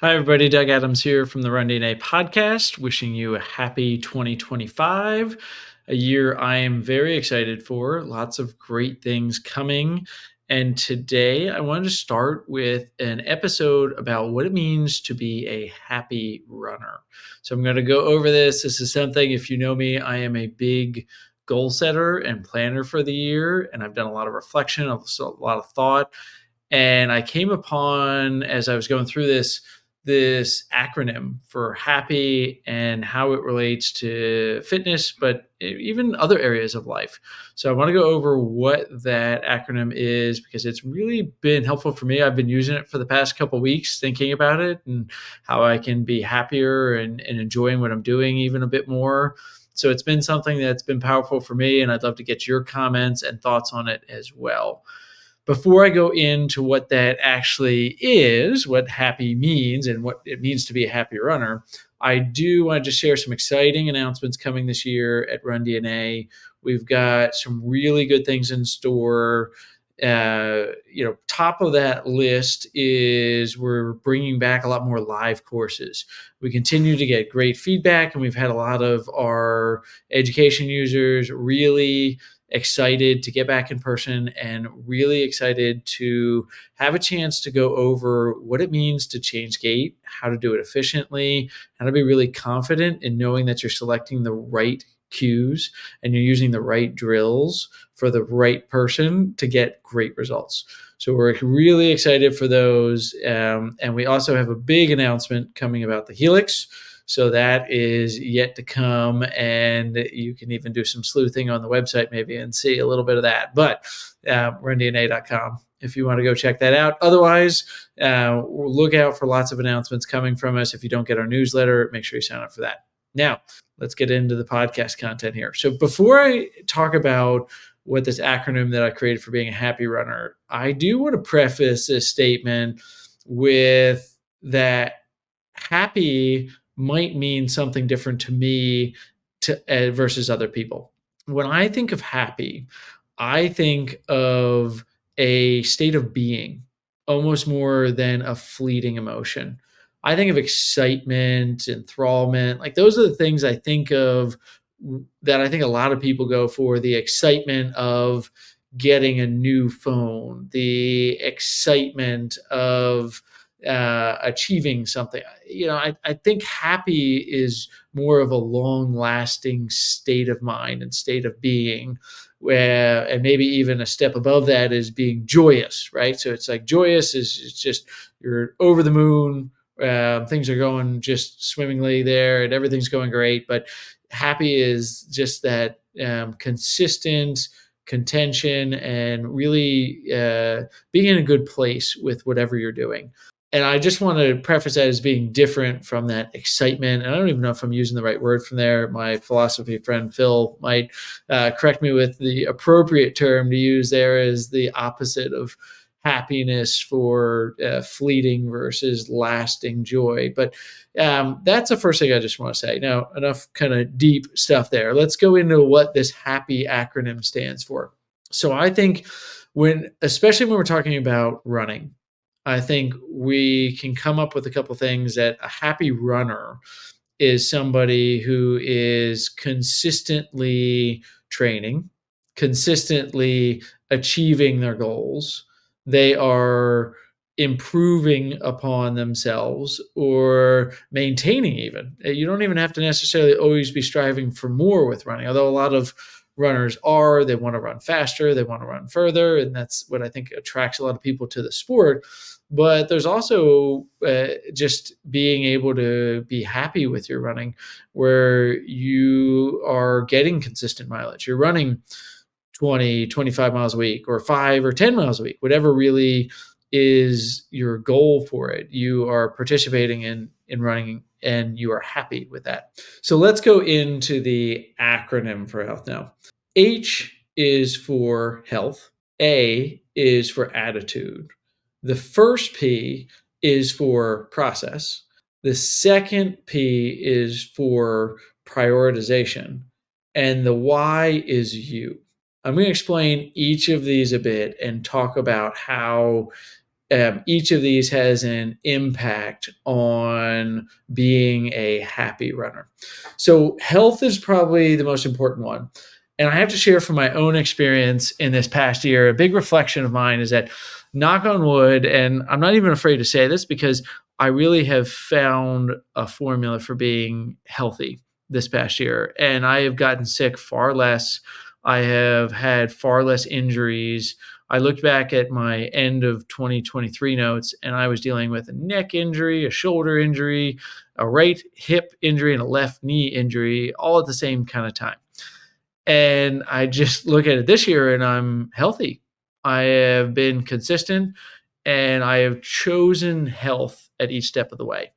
Hi, everybody. Doug Adams here from the Run DNA podcast, wishing you a happy 2025, a year I am very excited for. Lots of great things coming. And today I wanted to start with an episode about what it means to be a happy runner. So I'm going to go over this. This is something, if you know me, I am a big goal setter and planner for the year, and I've done a lot of reflection, a lot of thought. And I came upon, as I was going through this acronym for happy and how it relates to fitness, but even other areas of life. So I want to go over what that acronym is because it's really been helpful for me. I've been using it for the past couple of weeks, thinking about it and how I can be happier and enjoying what I'm doing even a bit more. So it's been something that's been powerful for me, and I'd love to get your comments and thoughts on it as well. Before I go into what that actually is, what happy means, and what it means to be a happy runner, I do want to just share some exciting announcements coming this year at Run DNA. We've got some really good things in store. Top of that list is we're bringing back a lot more live courses. We continue to get great feedback, and we've had a lot of our education users really excited to get back in person and really excited to have a chance to go over what it means to change gait, how to do it efficiently, how to be really confident in knowing that you're selecting the right cues and you're using the right drills for the right person to get great results. So we're really excited for those. And we also have a big announcement coming about the Helix. So that is yet to come, and you can even do some sleuthing on the website maybe and see a little bit of that. But rundna.com if you want to go check that out. Otherwise, look out for lots of announcements coming from us. If you don't get our newsletter, make sure you sign up for that. Now, let's get into the podcast content here. So before I talk about what this acronym that I created for being a happy runner, I do want to preface this statement with that happy might mean something different to me versus other people. When I think of happy, I think of a state of being almost more than a fleeting emotion. I think of excitement, enthrallment. Like those are the things I think of that I think a lot of people go for: the excitement of getting a new phone, the excitement of achieving something. I think happy is more of a long lasting state of mind and state of being, where, and maybe even a step above that is being joyous, right? So it's like joyous is it's just you're over the moon. Things are going just swimmingly there and everything's going great. But happy is just that consistent contention and really being in a good place with whatever you're doing. And I just want to preface that as being different from that excitement. And I don't even know if I'm using the right word from there. My philosophy friend Phil might correct me with the appropriate term to use there as the opposite of happiness for fleeting versus lasting joy. But that's the first thing I just want to say. Now, enough kind of deep stuff there. Let's go into what this HAPPY acronym stands for. So I think especially when we're talking about running, I think we can come up with a couple things that a happy runner is somebody who is consistently training, consistently achieving their goals. They are improving upon themselves or maintaining even. You don't even have to necessarily always be striving for more with running, although a lot of runners are. They want to run faster, they want to run further, and that's what I think attracts a lot of people to the sport. But there's also just being able to be happy with your running, where you are getting consistent mileage. You're running 20, 25 miles a week, or 5 or 10 miles a week, whatever really is your goal for it. You are participating in running and you are happy with that. So let's go into the acronym for health now. H is for health. A is for attitude. The first P is for process. The second P is for prioritization. And the Y is you. I'm going to explain each of these a bit and talk about how each of these has an impact on being a happy runner. So health is probably the most important one. And I have to share from my own experience in this past year, a big reflection of mine is that, knock on wood, and I'm not even afraid to say this because I really have found a formula for being healthy this past year. And I have gotten sick far less. I have had far less injuries. I looked back at my end of 2023 notes, and I was dealing with a neck injury, a shoulder injury, a right hip injury, and a left knee injury all at the same kind of time. And I just look at it this year and I'm healthy. I have been consistent and I have chosen health at each step of the way.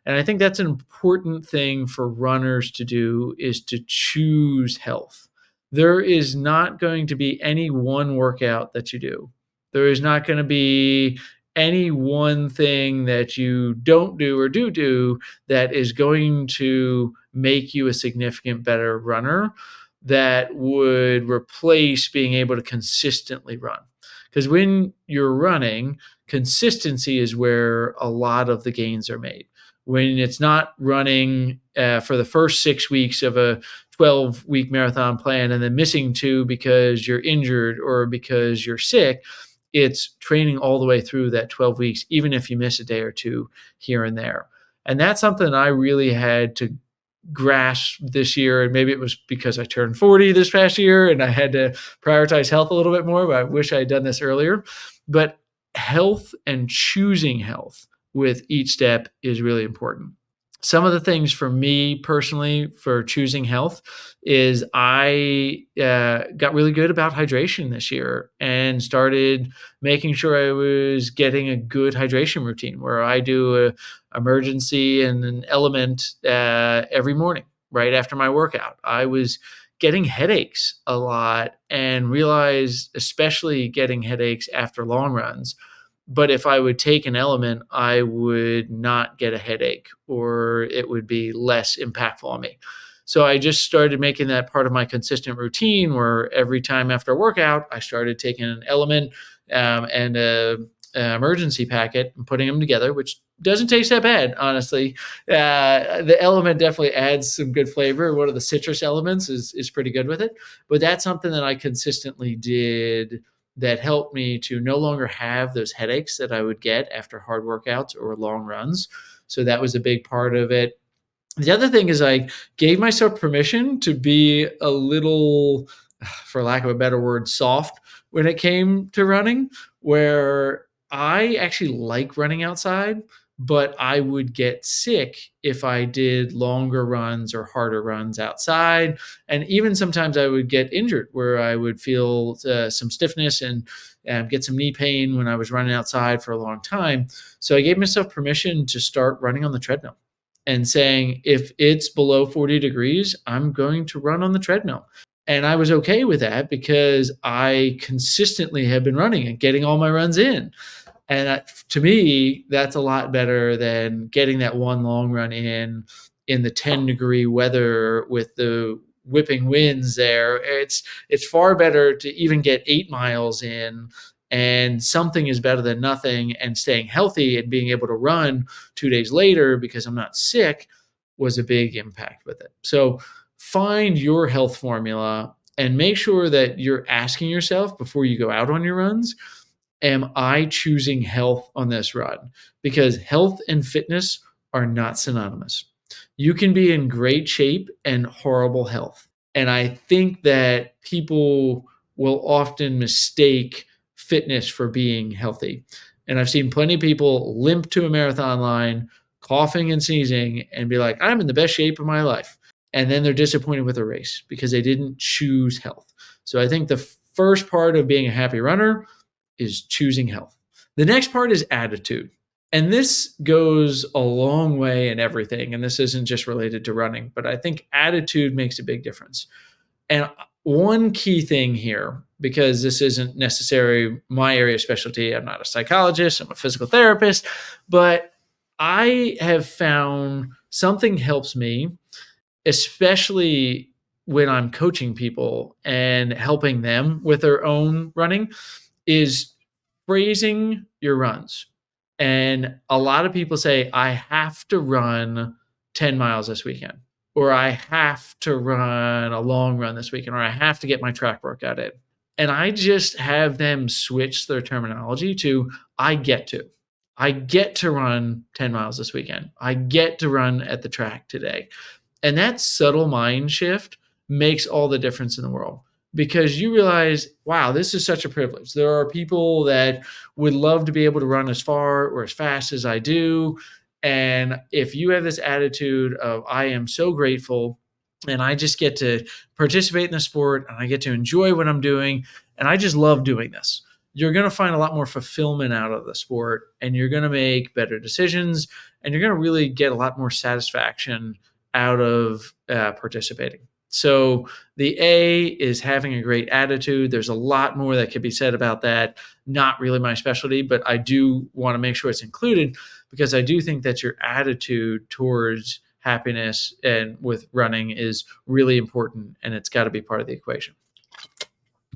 And I think that's an important thing for runners to do, is to choose health. There is not going to be any one workout that you do. There is not going to be any one thing that you don't do or do that is going to make you a significant better runner, that would replace being able to consistently run. Because when you're running, consistency is where a lot of the gains are made. When it's not running for the first 6 weeks of a 12-week marathon plan and then missing 2 because you're injured or because you're sick, it's training all the way through that 12 weeks, even if you miss a day or two here and there. And that's something I really had to grasp this year. And maybe it was because I turned 40 this past year and I had to prioritize health a little bit more, but I wish I had done this earlier. But health and choosing health with each step is really important. Some of the things for me personally for choosing health is I got really good about hydration this year and started making sure I was getting a good hydration routine where I do a emergency and an element every morning right after my workout. I was getting headaches a lot and realized, especially getting headaches after long runs, but if I would take an element, I would not get a headache or it would be less impactful on me. So I just started making that part of my consistent routine where every time after a workout, I started taking an element and a emergency packet and putting them together, which doesn't taste that bad, honestly. The element definitely adds some good flavor. One of the citrus elements is pretty good with it. But that's something that I consistently did that helped me to no longer have those headaches that I would get after hard workouts or long runs. So that was a big part of it. The other thing is I gave myself permission to be a little, for lack of a better word, soft when it came to running, where I actually like running outside, but I would get sick if I did longer runs or harder runs outside. And even sometimes I would get injured where I would feel some stiffness and get some knee pain when I was running outside for a long time. So I gave myself permission to start running on the treadmill and saying, if it's below 40 degrees, I'm going to run on the treadmill. And I was okay with that because I consistently have been running and getting all my runs in. And to me, that's a lot better than getting that one long run in the 10-degree weather with the whipping winds there. It's far better to even get 8 miles in, and something is better than nothing, and staying healthy and being able to run 2 days later because I'm not sick was a big impact with it. So find your health formula and make sure that you're asking yourself before you go out on your runs, am I choosing health on this run? Because health and fitness are not synonymous. You can be in great shape and horrible health. And I think that people will often mistake fitness for being healthy. And I've seen plenty of people limp to a marathon line, coughing and sneezing, and be like, I'm in the best shape of my life. And then they're disappointed with the race because they didn't choose health. So I think the first part of being a happy runner is choosing health. The next part is attitude. And this goes a long way in everything. And this isn't just related to running, but I think attitude makes a big difference. And one key thing here, because this isn't necessarily my area of specialty, I'm not a psychologist, I'm a physical therapist, but I have found something helps me, especially when I'm coaching people and helping them with their own running, is phrasing your runs. And a lot of people say, I have to run 10 miles this weekend, or I have to run a long run this weekend, or I have to get my track workout in. And I just have them switch their terminology to I get to. I get to run 10 miles this weekend. I get to run at the track today. And that subtle mind shift makes all the difference in the world because you realize, wow, this is such a privilege. There are people that would love to be able to run as far or as fast as I do. And if you have this attitude of, I am so grateful and I just get to participate in the sport and I get to enjoy what I'm doing and I just love doing this, you're going to find a lot more fulfillment out of the sport and you're going to make better decisions and you're going to really get a lot more satisfaction out of participating. So the A is having a great attitude. There's a lot more that could be said about that. Not really my specialty, but I do want to make sure it's included because I do think that your attitude towards happiness and with running is really important and it's got to be part of the equation.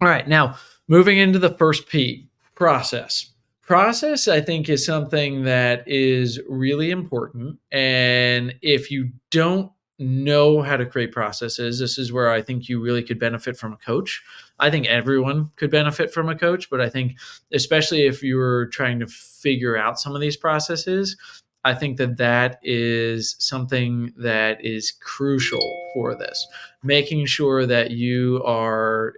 All right, now moving into the first P, process. Process, I think, is something that is really important. And if you don't know how to create processes, this is where I think you really could benefit from a coach. I think everyone could benefit from a coach, but I think especially if you're trying to figure out some of these processes, I think that that is something that is crucial for this. Making sure that you are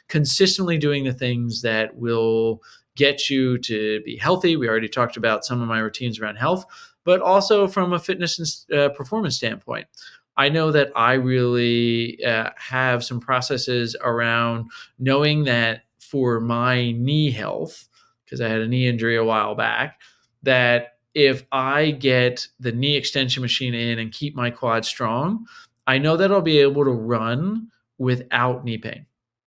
consistently doing the things that will get you to be healthy. We already talked about some of my routines around health, but also from a fitness and performance standpoint. I know that I really have some processes around knowing that for my knee health, because I had a knee injury a while back, that if I get the knee extension machine in and keep my quad strong, I know that I'll be able to run without knee pain.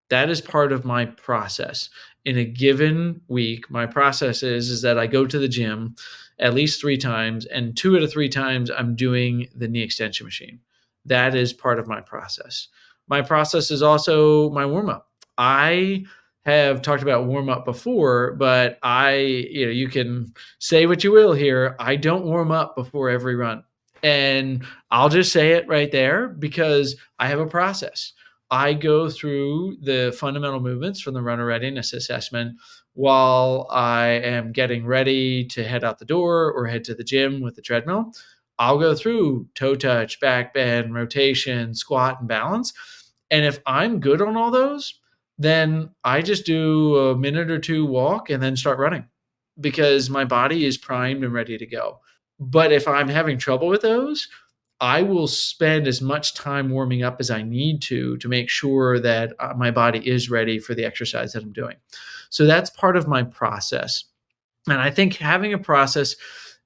That is part of my process. In a given week, my process is that I go to the gym at least 3 times, and 2 out of 3 times I'm doing the knee extension machine. That is part of my process. My process is also my warm up. I have talked about warm up before, but you can say what you will here. I don't warm up before every run. And I'll just say it right there because I have a process. I go through the fundamental movements from the runner readiness assessment while I am getting ready to head out the door or head to the gym with the treadmill. I'll go through toe touch, back bend, rotation, squat, and balance. And if I'm good on all those, then I just do a minute or 2 walk and then start running because my body is primed and ready to go. But if I'm having trouble with those, I will spend as much time warming up as I need to make sure that my body is ready for the exercise that I'm doing. So that's part of my process. And I think having a process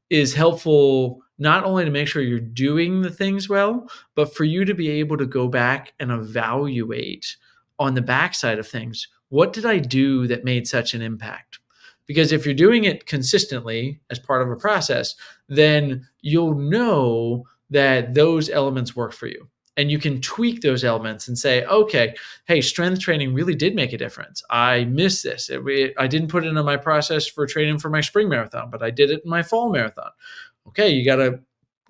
is helpful not only to make sure you're doing the things well, but for you to be able to go back and evaluate on the backside of things. What did I do that made such an impact? Because if you're doing it consistently as part of a process, then you'll know that those elements work for you. And you can tweak those elements and say, okay, hey, strength training really did make a difference. I missed this. I didn't put it in my process for training for my spring marathon, but I did it in my fall marathon. Okay, you got to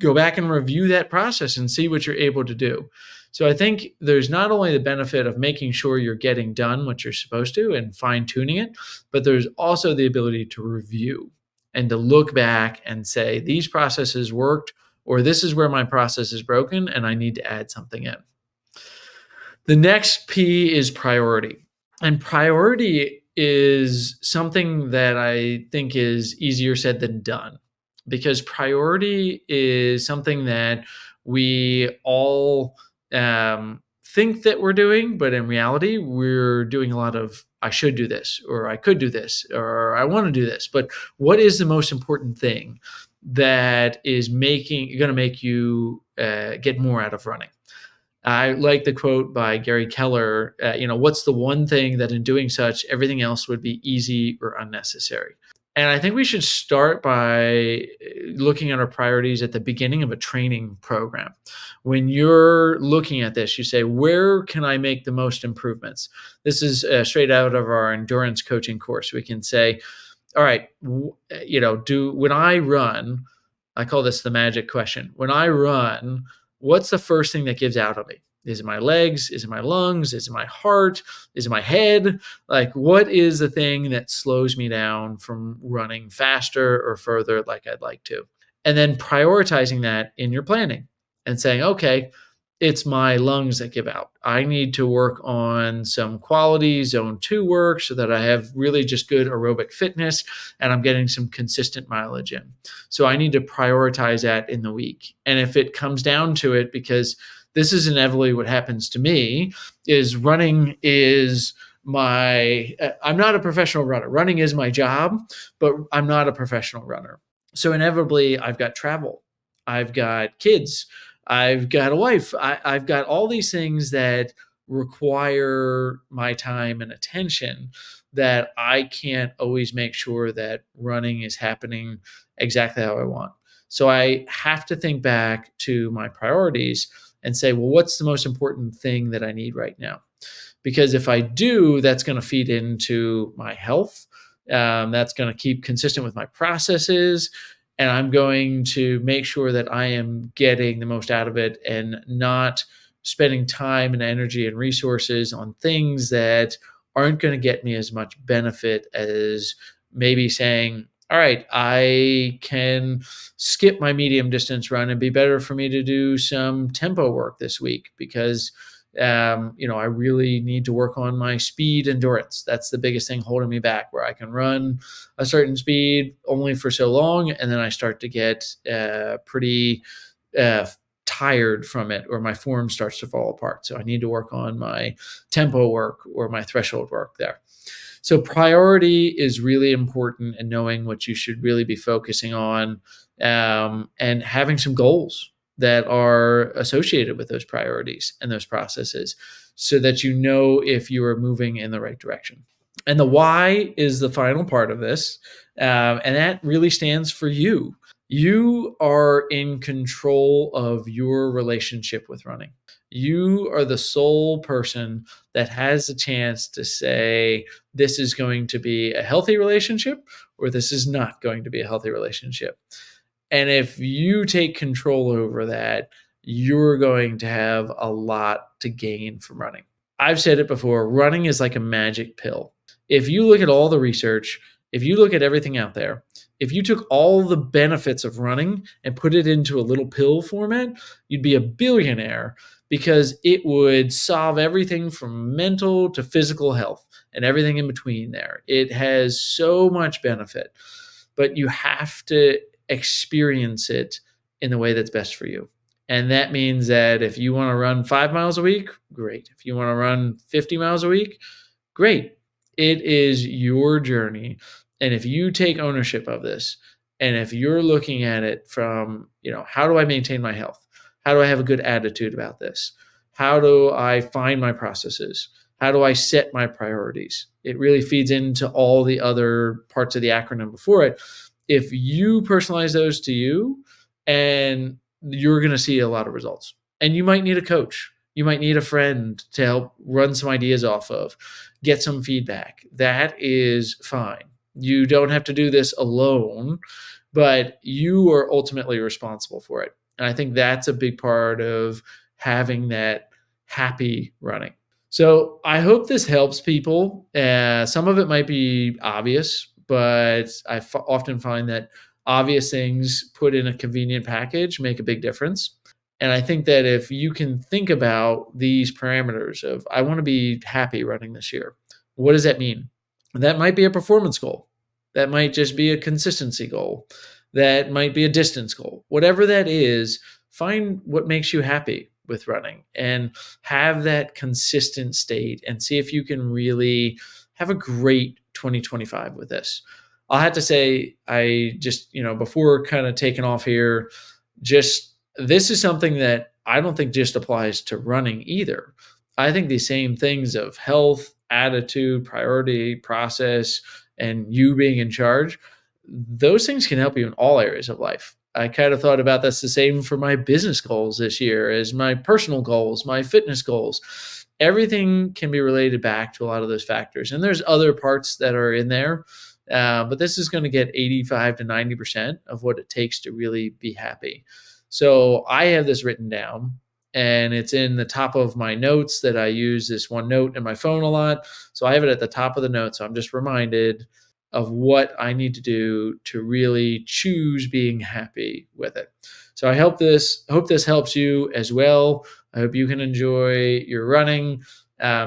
go back and review that process and see what you're able to do. So I think there's not only the benefit of making sure you're getting done what you're supposed to and fine tuning it, but there's also the ability to review and to look back and say, these processes worked, or this is where my process is broken and I need to add something in. The next P is priority. And priority is something that I think is easier said than done because priority is something that we all think that we're doing, but in reality, we're doing a lot of I should do this, or I could do this, or I want to do this. But what is the most important thing that is going to make you get more out of running? I like the quote by Gary Keller, what's the one thing that in doing such, everything else would be easy or unnecessary? And I think we should start by looking at our priorities at the beginning of a training program. When you're looking at this, you say, where can I make the most improvements? This is straight out of our endurance coaching course. We can say, all right, when I run, I call this the magic question. When I run, what's the first thing that gives out on me? Is it my legs? Is it my lungs? Is it my heart? Is it my head? Like, what is the thing that slows me down from running faster or further like I'd like to? And then prioritizing that in your planning and saying, okay, it's my lungs that give out. I need to work on some quality zone 2 work so that I have really just good aerobic fitness and I'm getting some consistent mileage in. So I need to prioritize that in the week. And if it comes down to it, because this is inevitably what happens to me, is running is I'm not a professional runner. Running is my job, but I'm not a professional runner. So inevitably, I've got travel, I've got kids, I've got a wife, I've got all these things that require my time and attention that I can't always make sure that running is happening exactly how I want. So I have to think back to my priorities and say, well, what's the most important thing that I need right now? Because if I do, that's going to feed into my health. That's going to keep consistent with my processes. And I'm going to make sure that I am getting the most out of it and not spending time and energy and resources on things that aren't going to get me as much benefit as maybe saying, all right, I can skip my medium distance run and be better for me to do some tempo work this week because I really need to work on my speed endurance. That's the biggest thing holding me back, where I can run a certain speed only for so long, and then I start to get pretty uh, tired from it, or my form starts to fall apart. So I need to work on my tempo work or my threshold work there. So priority is really important, and knowing what you should really be focusing on, and having some goals that are associated with those priorities and those processes so that you know if you are moving in the right direction. And the why is the final part of this. And that really stands for you. You are in control of your relationship with running. You are the sole person that has a chance to say, this is going to be a healthy relationship or this is not going to be a healthy relationship. And if you take control over that, you're going to have a lot to gain from running. I've said it before, running is like a magic pill. If you look at all the research, if you look at everything out there, if you took all the benefits of running and put it into a little pill format, you'd be a billionaire because it would solve everything from mental to physical health and everything in between there. It has so much benefit, but you have to experience it in the way that's best for you. And that means that if you want to run 5 miles a week, great. If you want to run 50 miles a week, great. It is your journey. And if you take ownership of this, and if you're looking at it from, how do I maintain my health? How do I have a good attitude about this? How do I find my processes? How do I set my priorities? It really feeds into all the other parts of the acronym before it. If you personalize those to you, and you're going to see a lot of results. And you might need a coach. You might need a friend to help run some ideas off of, get some feedback. That is fine. You don't have to do this alone, but you are ultimately responsible for it. And I think that's a big part of having that happy running. So I hope this helps people. Some of it might be obvious, but I often find that obvious things put in a convenient package make a big difference. And I think that if you can think about these parameters of, I want to be happy running this year, what does that mean? That might be a performance goal. That might just be a consistency goal. That might be a distance goal. Whatever that is, find what makes you happy with running and have that consistent state and see if you can really have a great 2025 with this. I'll have to say, I just, before kind of taking off here, just this is something that I don't think just applies to running either. I think the same things of health, attitude, priority, process, and you being in charge, those things can help you in all areas of life. I kind of thought about that's the same for my business goals this year as my personal goals, my fitness goals. Everything can be related back to a lot of those factors. And there's other parts that are in there, but this is going to get 85 to 90% of what it takes to really be happy. So I have this written down, and it's in the top of my notes that I use this OneNote in my phone a lot. So I have it at the top of the notes. So I'm just reminded of what I need to do to really choose being happy with it. So I hope this helps you as well. I hope you can enjoy your running.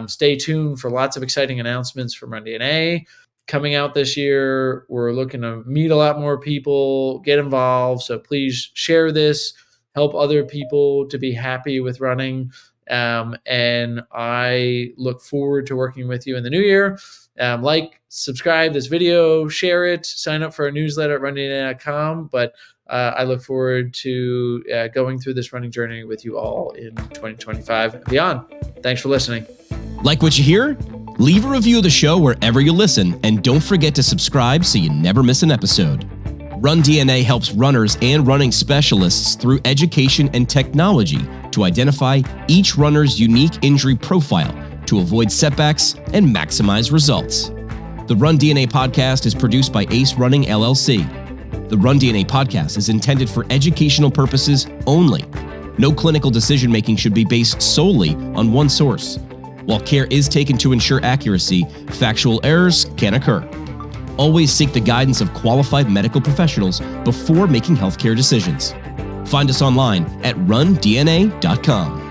Stay tuned for lots of exciting announcements from Run DNA coming out this year. We're looking to meet a lot more people, get involved. So please share this, help other people to be happy with running. And I look forward to working with you in the new year. Subscribe this video, share it, sign up for our newsletter at rundna.com. But I look forward to going through this running journey with you all in 2025 and beyond. Thanks for listening. Like what you hear? Leave a review of the show wherever you listen, and don't forget to subscribe so you never miss an episode. Run DNA helps runners and running specialists through education and technology to identify each runner's unique injury profile to avoid setbacks and maximize results. The Run DNA podcast is produced by Ace Running LLC. The Run DNA podcast is intended for educational purposes only. No clinical decision-making should be based solely on one source. While care is taken to ensure accuracy, factual errors can occur. Always seek the guidance of qualified medical professionals before making healthcare decisions. Find us online at rundna.com.